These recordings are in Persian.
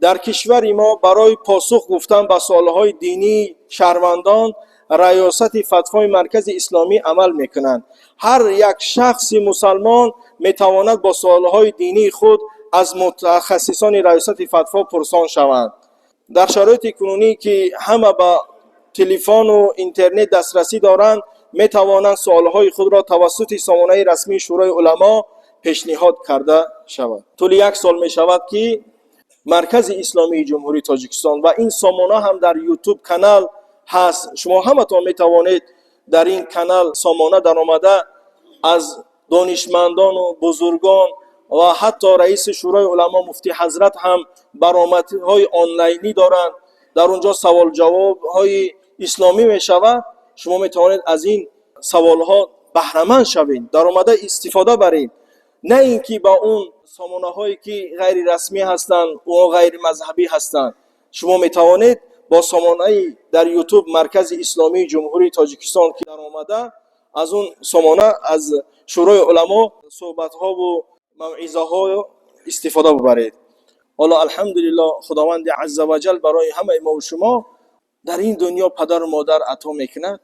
در کشور ما برای پاسخ گفتن به سوالهای دینی شهروندان ریاست فتوای مرکز اسلامی عمل میکنند. هر یک شخص مسلمان میتواند با سوالهای دینی خود از متخصصان ریاست فتوا پرسان شوند. در شرایط کنونی که همه با تلفن و اینترنت دسترسی دارند، میتوانند سوالهای خود را توسط سامانه رسمی شورای علما پیشنهاد کرده شود. طول یک سال می شود که مرکز اسلامی جمهوری تاجیکستان و این سامانه هم در یوتیوب کانال هست. شما همتون می توانید در این کانال سامانه در آمده از دانشمندان و بزرگان و حتی رئیس شورای علما مفتی حضرت هم برآمدهای آنلاینی دارند. در اونجا سوال جواب های اسلامی می شود. شما می توانید از این سوال ها بهره مند شوید، در آمده استفاده برید. نه اینکه با اون سامانه هایی که غیر رسمی هستند و غیر مذهبی هستند. شما می توانید با سامانه در یوتیوب مرکز اسلامی جمهوری تاجیکستان که در آمده از اون سامانه از شورای علما صحبت ها و موعظه ها استفاده ببرید. حالا الحمدلله خداوند عزوجل برای همه ما و شما در این دنیا پدر و مادر عطا میکند.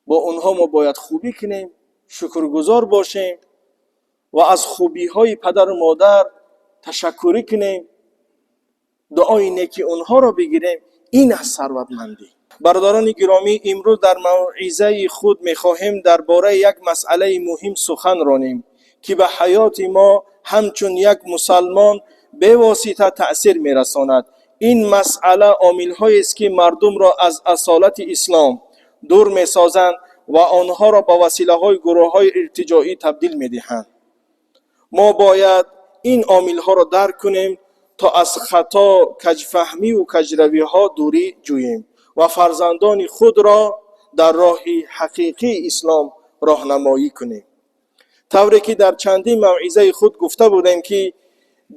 با اونها ما باید خوبی کنیم، شکرگزار باشیم و از خوبی های پدر و مادر تشکری کنیم، دعای نیکی اونها را بگیریم. این از ثروتمندی. برادران گرامی، امروز در موعظه خود میخواهیم درباره یک مسئله مهم سخن رانیم که به حیات ما همچون یک مسلمان به واسطه تأثیر میرساند. این مسئله عامل‌هایی است که مردم را از اصالت اسلام دور میسازند و آنها را به وسیله‌های گروه‌های ارتجاعی تبدیل میدهند. ما باید این عامل‌ها را درک کنیم تا از خطا، کجفهمی و کجروی‌ها دوری جوییم و فرزندان خود را در راه حقیقی اسلام راهنمایی کنیم. طوری که در چندین موعظه خود گفته بودیم که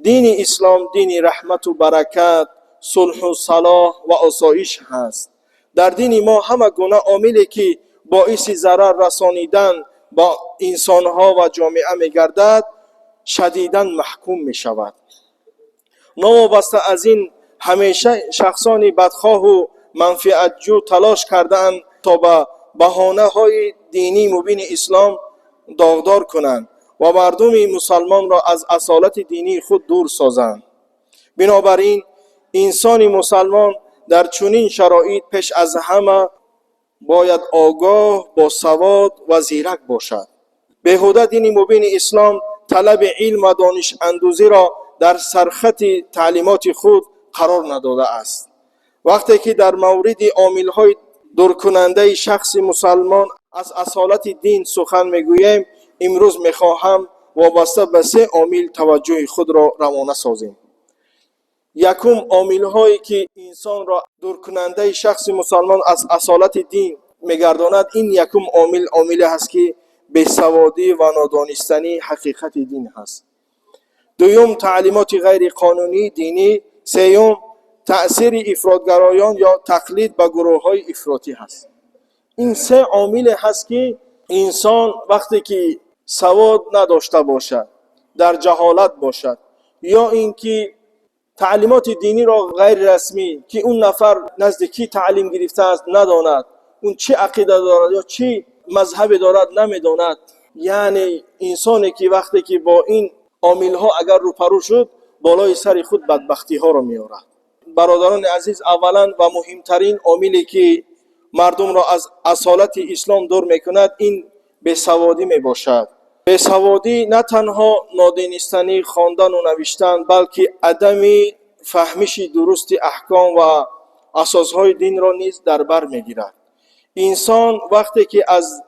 دین اسلام دین رحمت و برکت، صلح و صلاح و آسایش هست. در دین ما همه گونه عاملی که باعث ضرر رسانیدن با انسانها و جامعه می‌گردد شدیداً محکوم می‌شود. نوابسته از این همیشه شخصان بدخواه و منفعت جو تلاش کردند تا به بهانه‌های دینی مبین اسلام داغدار کنند و مردم مسلمان را از اصالت دینی خود دور سازند. بنابراین انسان مسلمان در چنین شرایط پیش از همه باید آگاه، باسواد و زیرک باشد. بیهوده دین مبین اسلام طلب علم و دانش اندوزی را در سرخط تعلیمات خود قرار نداده است. وقتی که در مورد عامل‌های دورکننده شخص مسلمان از اصالت دین سخن میگوییم، امروز میخواهم وابسته به 3 عامل توجه خود را روانه سازیم. یکم عامل‌هایی که انسان را دورکننده شخص مسلمان از اصالت دین میگرداند، این یکم عامل هست که بیسوادی و نادانستنی حقیقت دین هست. دوم تعلیمات غیر قانونی دینی. سوم تأثیر افراطگرایان یا تقلید به گروه‌های افراطی هست. این 3 عامل هست که انسان وقتی که سواد نداشته باشد، در جهالت باشد، یا اینکه تعلیمات دینی را غیر رسمی که اون نفر نزد کی تعلیم گرفته است نداند، اون چه عقیده دارد یا چه مذهب دارد نمیداند، یعنی انسانی که وقتی که با این عامل ها اگر روپرو شد بالای سر خود بدبختی ها را میارد. برادران عزیز، اولا و مهمترین عاملی که مردم را از اصالت اسلام دور میکند این بیسوادی میباشد. بیسوادی نه تنها نادانستنی خواندن و نوشتن، بلکه عدم فهمش درست احکام و اساسهای دین را نیز در بر میگیرد. انسان وقتی که از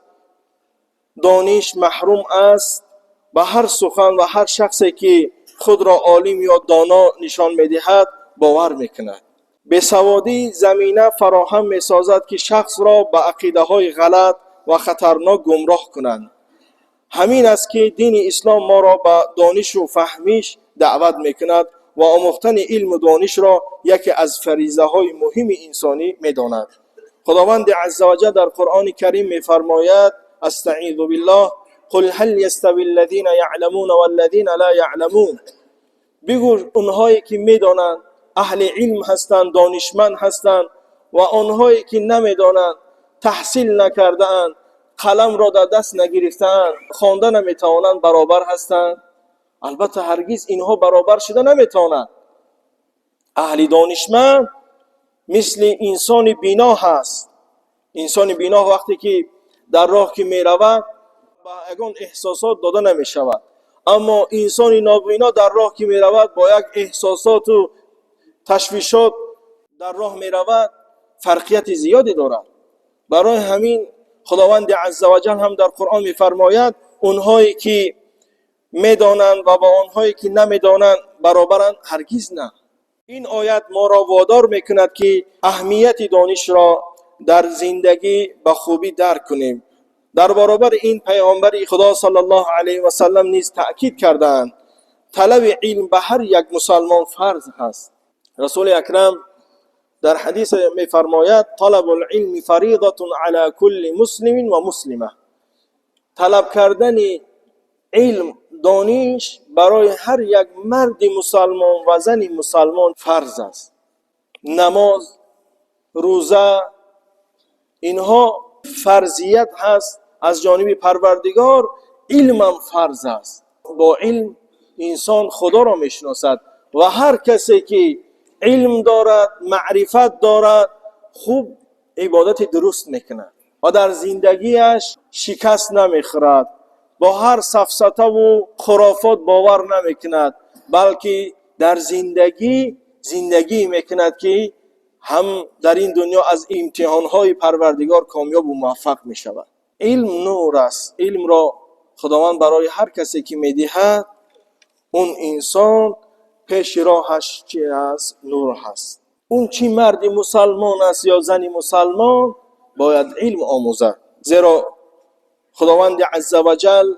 دانش محروم است، به هر سخن و هر شخصی که خود را عالم یا دانا نشان میدهد باور میکند. بیسوادی زمینه فراهم میسازد که شخص را به عقیده های غلط و خطرناک گمراه کنند. همین است که دین اسلام ما را به دانش و فهمیش دعوت میکند و آموختن علم و دانش را یکی از فریضه های مهم انسانی میداند. خداوند عزوجل در قرآن کریم میفرماید: استعیذ بالله قل هل یستوی الذین یعلمون والذین لا یعلمون. بگو اونهایی که میدانند اهل علم هستند، دانشمند هستند و آنهایی که نمیدانند، تحصیل نکرده‌اند، قلم را در دست نگرفته‌اند، خوانده نمیتوانند، برابر هستند؟ البته هرگز اینها برابر شده نمیتوانند. اهل دانشمند مثل انسان بینا هست. انسان بینا وقتی که در راه که می رود با یگان احساسات داده نمی شود، اما انسان نابینا در راه که می رود با یک احساسات و تشویشات در راه می رود، فرقیت زیادی دارد. برای همین خداوند عزوجل هم در قرآن می فرماید اونهایی که می دانند و با اونهایی که نمی دانند برابرند؟ هرگز نه. این آیت ما را وادار میکند که اهمیت دانش را در زندگی به خوبی درک کنیم. در برابر این پیامبر خدا صلی الله علیه و سلم نیز تأکید کردند طلب علم به هر یک مسلمان فرض هست. رسول اکرم در حدیث میفرماید طلب العلم فریضة علی کل مسلم و مسلمه. طلب کردن علم، دانش برای هر یک مرد مسلمان و زن مسلمان فرض است. نماز، روزه، اینها فرضیت هست از جانب پروردگار. علم هم فرض است. با علم انسان خدا را میشناسد و هر کسی که علم دارد، معرفت دارد، خوب عبادت درست میکند و در زندگیش شکست نمیخورد، با هر سفسطه و خرافات باور نمیکند، بلکه در زندگی میکند که هم در این دنیا از امتحانهای پروردگار کامیاب و موفق میشود. علم نور است. علم را خداوند برای هر کسی که میدهد، اون انسان پیش راهش چی است؟ نور هست. اون چی مرد مسلمان است یا زن مسلمان باید علم آموزد، زیرا خداوند عزوجل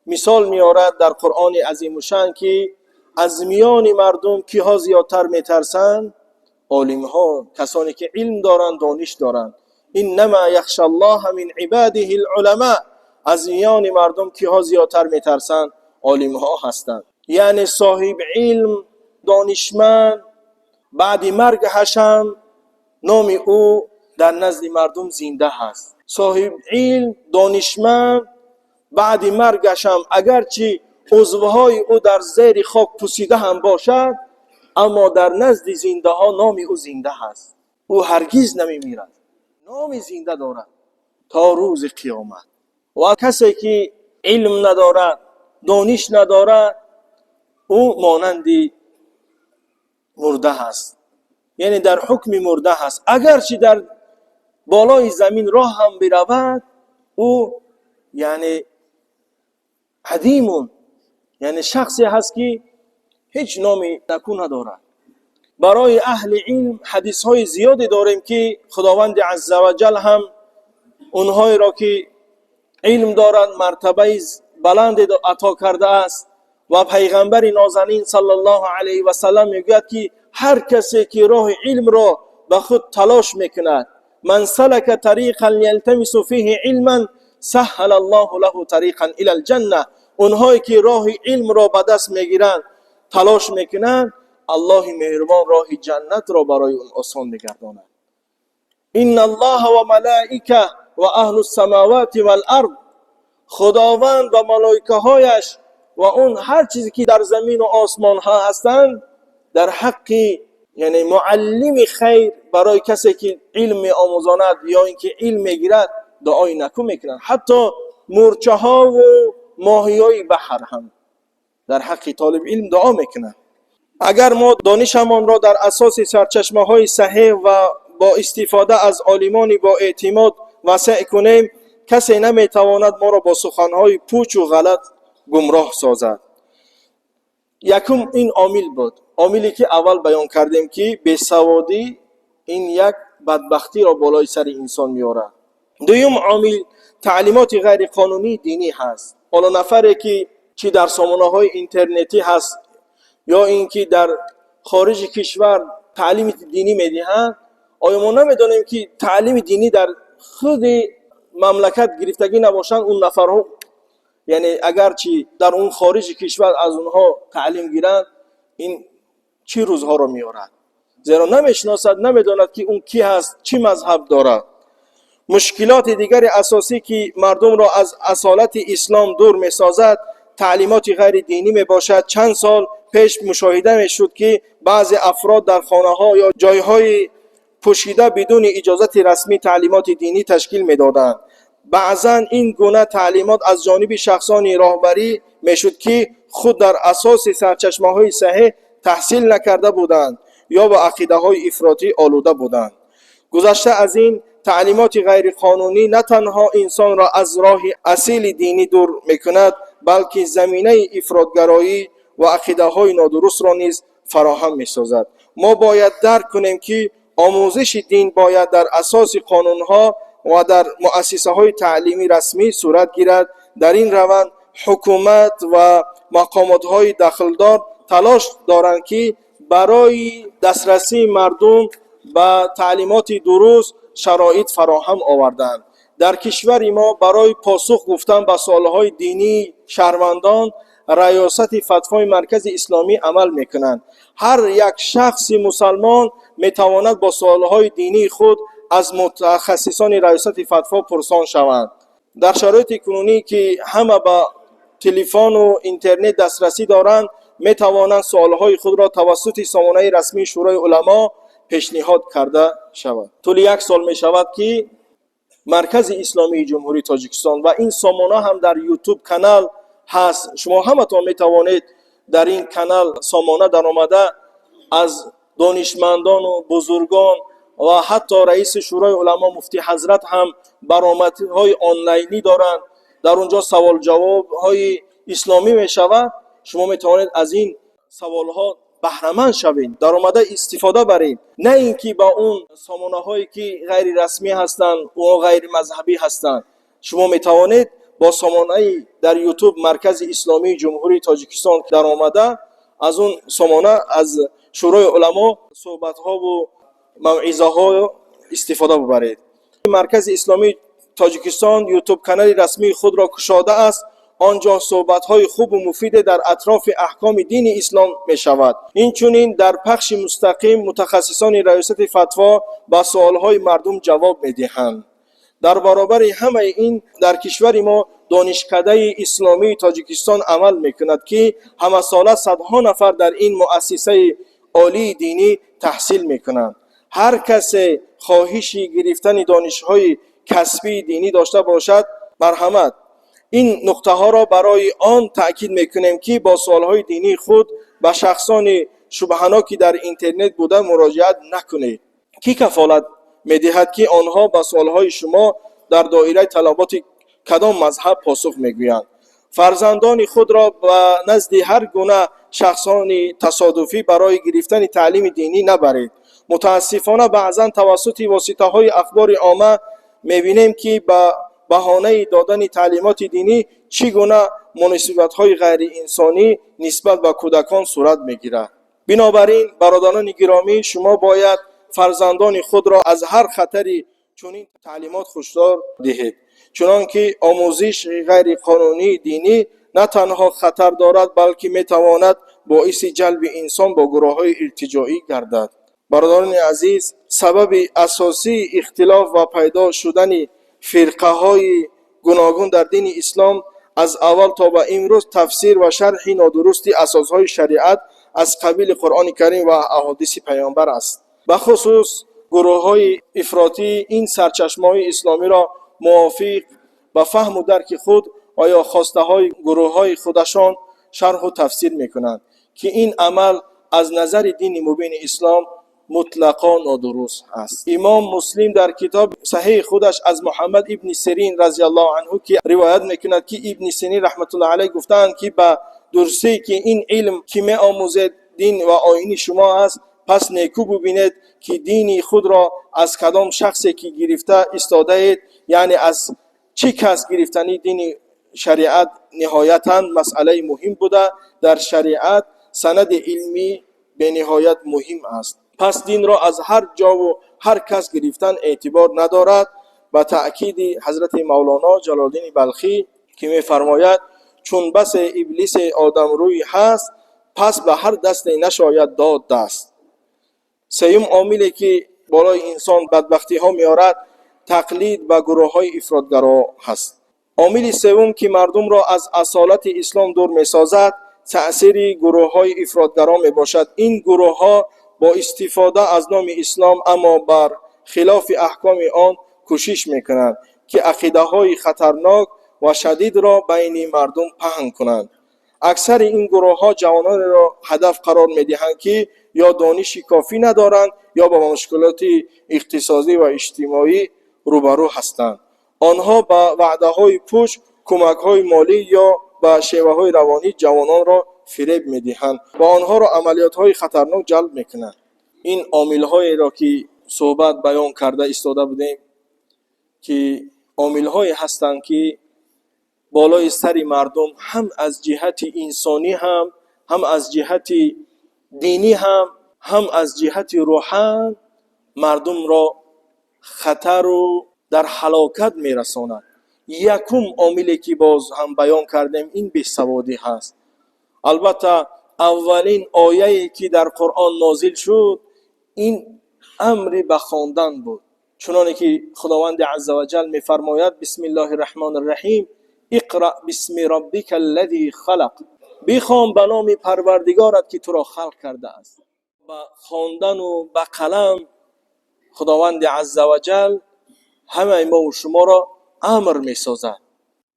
مثال میارد در قرآن عظیم الشان که از میان مردم کیها زیادتر میترسند؟ عالم ها، کسانی که علم دارند، دانش دارند. انما یخشی الله من عباده العلماء. از میان مردم کیها زیادتر میترسند؟ عالم ها هستند. یعنی صاحب علم، دانشمند، بعد مرگش هم نام او در نزد مردم زنده هست. صاحب علم، دانشمند، بعد مرگش هم اگرچه عضوهای او در زیر خاک پوسیده هم باشد، اما در نزد زنده ها نام او زنده هست. او هرگز نمی میرد، نام زنده دارد تا روز قیامت. و کسی که علم ندارد، دانش ندارد، او مانند مرده هست، یعنی در حکم مرده هست. اگرچه در بالای زمین راه هم برود، او یعنی عدیمون، یعنی شخصی هست که هیچ نامی نکو ندارد. برای اهل علم حدیث های زیادی داریم که خداوند عزوجل هم اونهایی را که علم دارند مرتبه بلند عطا کرده است و پیغمبر نازنین صلی الله علیه و سلم میگوید که هر کسی که راه علم را به خود تلاش میکند، من سلک طریقا یلتمس فیه علما سهل الله له طریقا الی الجنه. اونهایی که راه علم را به دست میگیرند، تلاش میکنند، الله مهربان راه جنت را برای اون آسان میگرداند. ان الله و ملائکه و اهل السماوات والارض. خداوند و ملائکه هایش و اون هر چیزی که در زمین و آسمان ها هستند در حق یعنی معلم خیر برای کسی که علم آموزاند یا اینکه علم میگیرد دعای نکو میکنند. حتی مورچه ها و ماهی های بحر هم در حق طالب علم دعا میکنند. اگر ما دانشمان را در اساس سرچشمه های صحیح و با استفاده از عالمان با اعتماد وسع کنیم، کسی نمیتواند ما را با سخنهای پوچ و غلط گمراه سازد. یکم این عامل بود، عاملی که اول بیان کردیم که بیسوادی این یک بدبختی را بالای سر انسان میارد. دوم عامل تعلیمات غیر قانونی دینی هست. حالا نفری که چی در سامانه های اینترنتی هست یا اینکه در خارج کشور تعلیم دینی میدهند، آیا ما نمیدانیم که تعلیم دینی در خود مملکت گرفتگی نباشند؟ اون نفرها یعنی اگرچه در اون خارج کشور از اونها تعلیم گیرند، این چی روزها رو میارد؟ زیرا نمیشناسد، نمیداند که اون کی هست، چی مذهب دارد. مشکلات دیگر اساسی که مردم را از اصالت اسلام دور می‌سازد تعلیمات غیر دینی میباشد. چند سال پیش مشاهده میشد که بعضی افراد در خانه‌ها یا جایهای پوشیده بدون اجازت رسمی تعلیمات دینی تشکیل میدادند. بعضا این گونه تعلیمات از جانب شخصان راهبری میشد که خود در اساس سرچشمه‌های صحیح تحصیل نکرده بودند یا با عقیده‌های افراطی آلوده بودند. گذشته از این، تعلیمات غیر قانونی نه تنها انسان را از راه اصیل دینی دور میکند، بلکه زمینه افراطگرایی و عقیده‌های نادرست را نیز فراهم می‌سازد. ما باید درک کنیم که آموزش دین باید در اساس قانون‌ها و در مؤسسه‌های تعلیمی رسمی صورت گیرد. در این روند حکومت و مقامات‌های دخلدار تلاش دارند که برای دسترسی مردم به تعلیمات درست شرایط فراهم آوردند. در کشور ما برای پاسخ گفتن به سوالهای دینی شهروندان ریاست فتوای مرکز اسلامی عمل میکنند. هر یک شخص مسلمان میتواند با سوالهای دینی خود از متخصصان ریاست فتوا پرسان شوند. در شرایط کنونی که همه با تلفن و اینترنت دسترسی دارند، میتوانند سوالهای خود را توسط سامانه رسمی شورای علما پیشنهاد کرده شود. طول یک سال می شود که مرکز اسلامی جمهوری تاجیکستان و این سامانه هم در یوتیوب کانال هست. شما همتون می توانید در این کانال سامانه در آمده از دانشمندان و بزرگان و حتی رئیس شورای علما مفتی حضرت هم برآمدهای آنلاینی دارند. در اونجا سوال جواب های اسلامی می شود. شما می توانید از این سوال ها بهره‌مند شوید، در آمده استفاده برید، نه اینکه با اون سامانه هایی که غیر رسمی هستند و غیر مذهبی هستند. شما می توانید با سامانه در یوتیوب مرکز اسلامی جمهوری تاجیکستان در آمده از اون سامانه از شورای علما صحبت ها و موعظه ها استفاده ببرید. مرکز اسلامی تاجیکستان یوتیوب کانال رسمی خود را گشاده است. آنجا صحبت های خوب و مفید در اطراف احکام دین اسلام می شود. اینچنین در پخش مستقیم متخصصان ریاست فتوا با سوال های مردم جواب می دهند. در برابر همه این در کشور ما دانشکده اسلامی تاجیکستان عمل می کند که همه ساله صدها نفر در این مؤسسه عالی دینی تحصیل می کنند. هر کس خواهش گرفتن دانش‌های کسبی دینی داشته باشد، مرحمت. این نقطه ها را برای آن تأکید میکنیم که با سوالهای دینی خود به شخصان شبهه‌ناکی در اینترنت بوده مراجعت نکنید. کی کفالت میدهد که آنها با سوالهای شما در دایره طلبات کدام مذهب پاسخ میگویند؟ فرزندان خود را به نزد هر گونه شخصان تصادفی برای گرفتن تعلیم دینی نبرید. متاسفانه بعضا توسط واسطه‌های اخبار عامه میبینیم که با بهانه دادن تعلیمات دینی چگونه مناسبت‌های غیر انسانی نسبت به کودکان صورت میگیرد. بنابراین برادران گرامی، شما باید فرزندان خود را از هر خطری چنین تعلیمات هشدار دهید، چنانکه آموزش غیر قانونی دینی نه تنها خطر دارد بلکه میتواند باعث جلب انسان با گروه‌های ارتجاعی گردد. برادران عزیز، سبب اساسی اختلاف و پیدا شدن فرقه های گوناگون در دین اسلام از اول تا به امروز تفسیر و شرح نادرست اساس های شریعت از قبیل قرآن کریم و احادیث پیامبر است. به خصوص گروه های افراطی این سرچشمه های اسلامی را موافق به فهم و درک خود و یا خواسته های گروه های خودشان شرح و تفسیر می کنند که این عمل از نظر دین مبین اسلام مطلقا نادرست است. امام مسلم در کتاب صحیح خودش از محمد ابن سیرین رضی الله عنه که روایت میکند که ابن سیرین رحمت الله علیه گفتند که به درستی که این علم که می آموزد دین و آیین شما است، پس نیکو ببینید که دینی خود را از کدام شخصی که گرفته استاده اید، یعنی از چه کس گرفتنی دین شریعت نهایتاً مسئله مهم بوده. در شریعت سند علمی به نهایت مهم است. پس دین را از هر جا و هر کس گرفتن اعتبار ندارد. با تأکید حضرت مولانا جلال الدین بلخی که می‌فرماید چون بس ابلیس آدم روی هست، پس به هر دست نشاید داد دست. سوم عاملی که بالای انسان بدبختی ها میارد تقلید به گروه های افراطگرا هست. عامل سوم که مردم را از اصالت اسلام دور میسازد تأثیر گروه های افراطگرا می باشد. این گروه ها با استفاده از نام اسلام اما بر خلاف احکام آن کوشش میکنند که عقیده های خطرناک و شدید را بین مردم پهن کنند. اکثر این گروه ها جوانان را هدف قرار می دهند که یا دانش کافی ندارند یا با مشکلات اقتصادی و اجتماعی روبرو هستند. آنها با وعده های پوچ، کمک های مالی یا با شیوه های روانی جوانان را فریب می دهند و آنها را عملیات های خطرناک جلب می کنند. این عامل هایی را که صحبت بیان کرده ایستاده بودیم که عامل هایی هستند که بالای سر مردم هم از جهت انسانی هم از جهت دینی هم از جهت روحان مردم را خطر و در هلاکت میرساند. یکم عاملی که باز هم بیان کردیم این بیسوادی هست. البته اولین آیه‌ای که در قرآن نازل شد این امر به خواندن بود، چنانه که خداوند عزوجل میفرماید بسم الله الرحمن الرحیم اقرأ باسم ربک الذی خلق، بخوان به نام پروردگارت که تو را خلق کرده است. با خواندن و به قلم خداوند عزوجل همه ما و شما را امر می سازد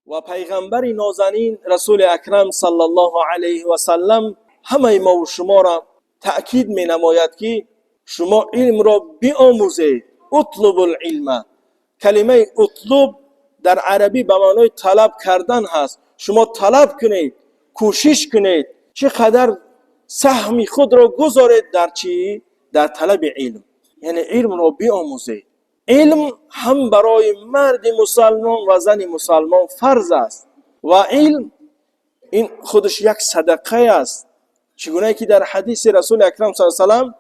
و پیغمبر نازنین رسول اکرم صلی الله علیه و سلم همه ما و شما را تأکید می نماید که شما علم را بیاموزید. اطلب العلم، کلمه اطلب در عربی به معنای طلب کردن هست. شما طلب کنید، کوشش کنید، چقدر سهم خود را گذارید در چی؟ در طلب علم. یعنی علم را بیاموزید. علم هم برای مرد مسلمان و زن مسلمان فرض است و علم این خودش یک صدقه است، چگونه که در حدیث رسول اکرم صلی الله علیه و سلم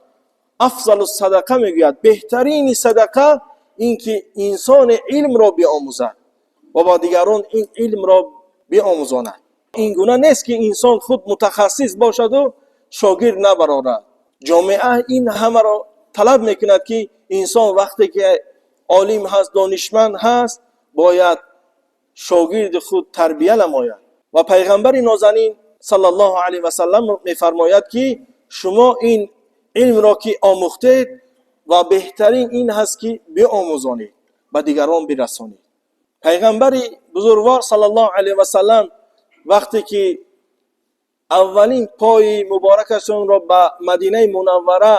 افضل الصدقه میگوید بهترین صدقه این که انسان علم را بیاموزد و با دیگران این علم را بیاموزاند. این گونه نیست که انسان خود متخصص باشد و شاگرد نبرارد. جامعه این همه را طلب میکند که انسان وقتی که عالم هست، دانشمند هست، باید شاگرد خود تربیه نماید. و پیغمبر نازنین صلی الله علیه و سلم میفرماید که شما این علم را که آموختید و بهترین این هست که بیاموزانید، به دیگران برسانید. پیغمبر بزرگوار صلی الله علیه و سلم وقتی که اولین پای مبارکشون را به مدینه منوره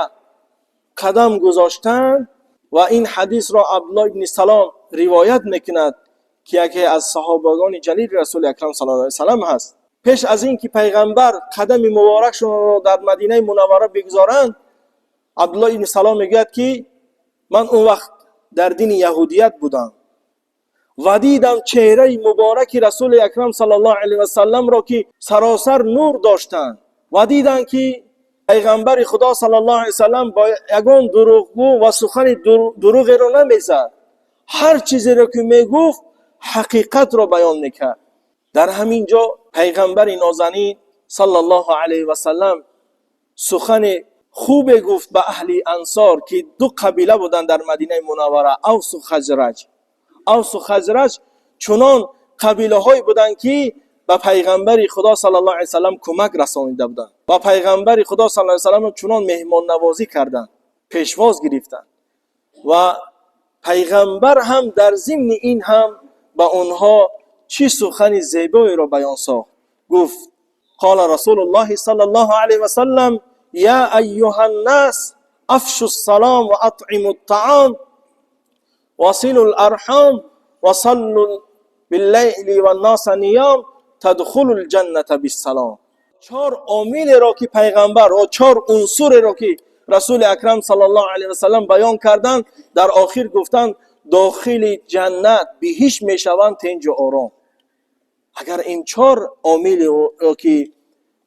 قدم گذاشتند و این حدیث را عبدالله ابن سلام روایت میکند که یکی از صحابگان جلیل رسول اکرم صلی الله علیه و سلم هست. پیش از این که پیغمبر قدم مبارکشون را در مدینه منوره بگذارند، عبدالله ابن سلام میگوید که من اون وقت در دین یهودیت بودم و دیدم چهره مبارک رسول اکرم صلی الله علیه و سلم را که سراسر نور داشتند و دیدن که پیغمبر خدا صلی الله علیه و سلم با یگان دروغگو و سخن دروغی را نمیزد، هر چیزی را که میگفت حقیقت را بیان میکرد. در همین جا پیغمبر نازنین صلی الله علیه و سلم سخن خوب گفت به اهل انصار که دو قبیله بودند در مدینه منوره، اوس و خزرج. اوس و خزرج چنان قبیله های بودند که به پیغمبر خدا صلی الله علیه و سلم کمک رسانیده بودند و پیغمبر خدا صلی الله علیه و سلم چنان مهمان نوازی کردند، پیشواز گرفتند و پیغمبر هم در ضمن این هم به آنها چی سخن زیبایی را بیان ساخت. گفت قال رسول الله صلی الله علیه و سلم یا ایها الناس افشوا السلام و اطعموا الطعام وصلوا الارحام وصلوا باللیل والناس نیام تدخلوا الجنة بالسلام. چهار عامل را که پیغمبر و چهار عنصر را که رسول اکرم صلی الله علیه و سلم بیان کردند، در آخر گفتند داخل جنت بهشت میشوند تنج و آرام. اگر این چهار عامل را که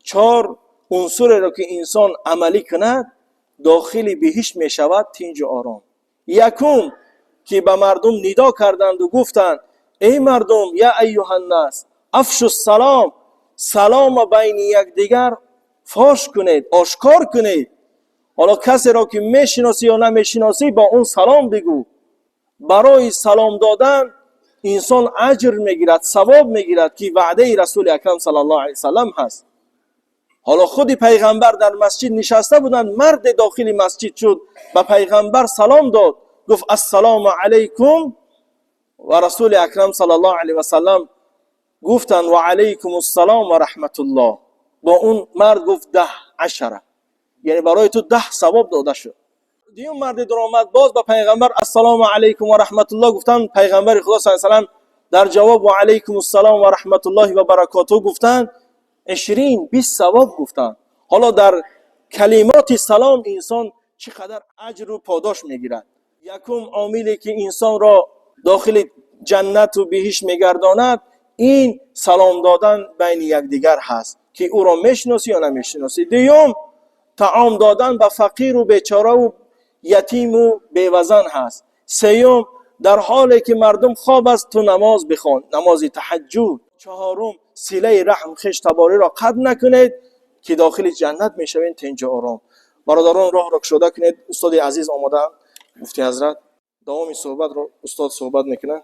چهار عنصر را که انسان عملی کند داخل بهشت میشود تنج و آرام. یکم که به مردم ندا کردند و گفتند ای مردم یا ایها الناس افشوا السلام، سلام بین یکدیگر فاش کنید، آشکار کنید. حالا کسی را که میشناسی یا نمیشناسی با اون سلام بگو. برای سلام دادن انسان اجر میگیرد، ثواب میگیرد که وعده رسول اکرم صلی الله علیه وسلم هست. حالا خود پیغمبر در مسجد نشسته بودند، مرد داخل مسجد شد به پیغمبر سلام داد، گفت السلام علیکم، و رسول اکرم صلی الله علیه وسلم گفتند و علیکم السلام و رحمت الله. با اون مرد گفت 10 یعنی برای تو 10 ثواب داده شد. دیون مرد درآمد باز به پیغمبر السلام علیکم و رحمت الله گفتند. پیغمبر خدا صلی الله علیه و در جواب و علیکم السلام و رحمت الله و برکاته گفتند 20 ثواب گفتند. حالا در کلمات سلام انسان چقدر اجر و پاداش میگیرد. یکم عاملی که انسان را داخل جنت و بهشت میگرداند این سلام دادن بین یکدیگر هست که او را میشناسی یا نمیشناسی. دوم طعام دادن به فقیر و بیچاره و یتیم و بیوزن هست. سوم در حالی که مردم خواب است تو نماز بخوان، نماز تهجد. چهارم صله رحم خویش تباری را قطع نکنید که داخل جنت میشوید تنج آرام. برادران راه را گشوده کنید. استاد عزیز آمدند، مفتی حضرت دوام صحبت را استاد صحبت میکنند.